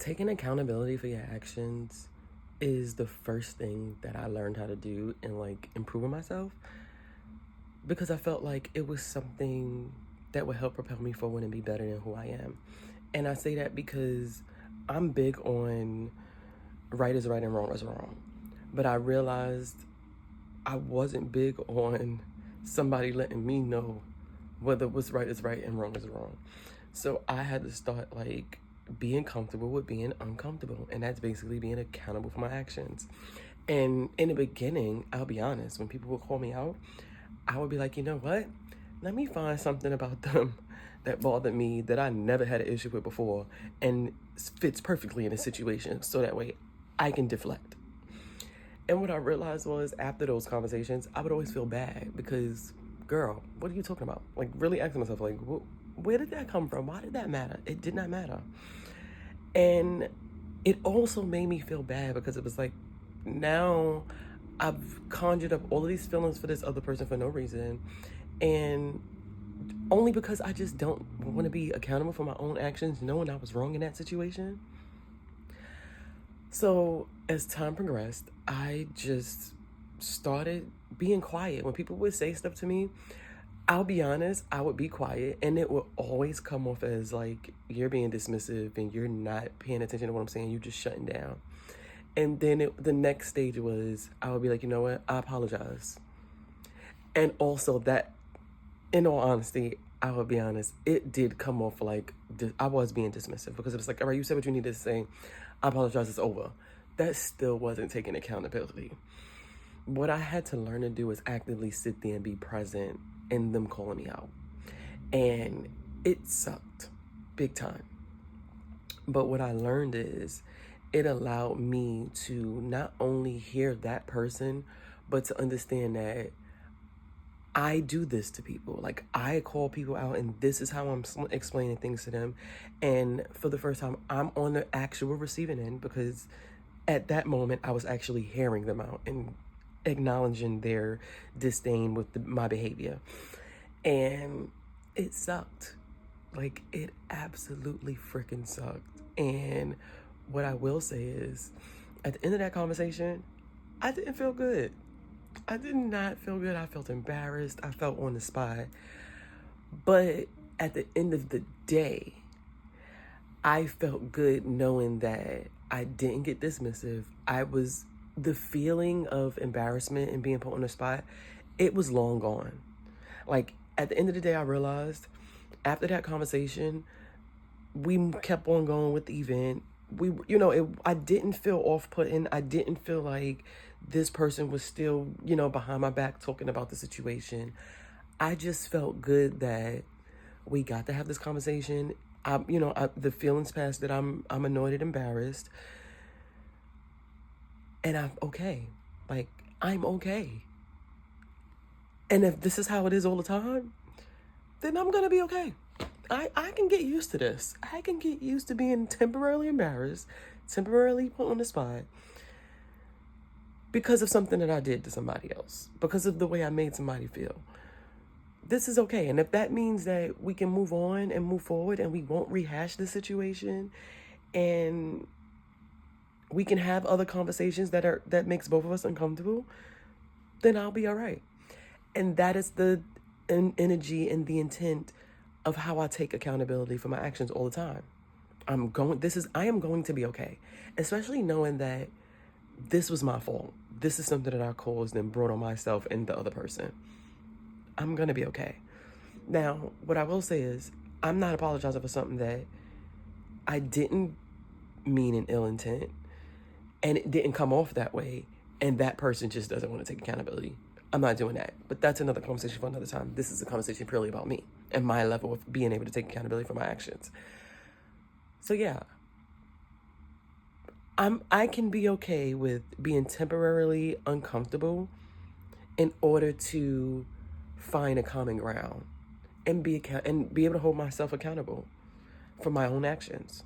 Taking accountability for your actions is the first thing that I learned how to do in like improving myself because I felt like it was something that would help propel me forward and be better than who I am. And I say that because I'm big on right is right and wrong is wrong. But I realized I wasn't big on somebody letting me know whether what's right is right and wrong is wrong. So I had to start like being comfortable with being uncomfortable. And that's basically being accountable for my actions. And in the beginning, I'll be honest, when people would call me out, I would be like, you know what? Let me find something about them that bothered me that I never had an issue with before and fits perfectly in a situation so that way I can deflect. And what I realized was after those conversations, I would always feel bad because, girl, what are you talking about? Like, really asking myself, like, where did that come from? Why did that matter? It did not matter. And it also made me feel bad because it was like, now I've conjured up all of these feelings for this other person for no reason. And only because I just don't want to be accountable for my own actions, knowing I was wrong in that situation. So as time progressed, I just started being quiet. When people would say stuff to me, I'll be honest, I would be quiet and it would always come off as like you're being dismissive and you're not paying attention to what I'm saying, you're just shutting down. And then the next stage was I would be like, you know what, I apologize. And also that, in all honesty, I would be honest, it did come off like I was being dismissive because it was like, all right, you said what you needed to say. I apologize, it's over. That still wasn't taking accountability. What I had to learn to do is actively sit there and be present in them calling me out. And it sucked big time. But what I learned is it allowed me to not only hear that person, but to understand that I do this to people. Like, I call people out, and this is how I'm explaining things to them. And for the first time, I'm on the actual receiving end because at that moment, I was actually hearing them out and acknowledging their disdain with my behavior. And it sucked. Like, it absolutely freaking sucked. And what I will say is, at the end of that conversation, I didn't feel good. I did not feel good. I felt embarrassed. I felt on the spot. But at the end of the day, I felt good knowing that I didn't get dismissive. The feeling of embarrassment and being put on the spot, it was long gone. Like, at the end of the day, I realized after that conversation, we kept on going with the event. I didn't feel off-putting. I didn't feel like this person was still, behind my back talking about the situation. I just felt good that we got to have this conversation. The feelings passed that I'm annoyed and embarrassed. And I'm okay. Like, I'm okay. And if this is how it is all the time, then I'm going to be okay. I can get used to this. I can get used to being temporarily embarrassed, temporarily put on the spot because of something that I did to somebody else, because of the way I made somebody feel. This is okay. And if that means that we can move on and move forward and we won't rehash the situation and we can have other conversations that makes both of us uncomfortable, then I'll be all right. And that is the energy and the intent of how I take accountability for my actions all the time. I am going to be okay, especially knowing that this was my fault. This is something that I caused and brought on myself and the other person. I'm going to be okay. Now, what I will say is I'm not apologizing for something that I didn't mean in ill intent and it didn't come off that way. And that person just doesn't want to take accountability. I'm not doing that. But that's another conversation for another time. This is a conversation purely about me and my level of being able to take accountability for my actions. So yeah, I can be okay with being temporarily uncomfortable in order to find a common ground and be able to hold myself accountable for my own actions.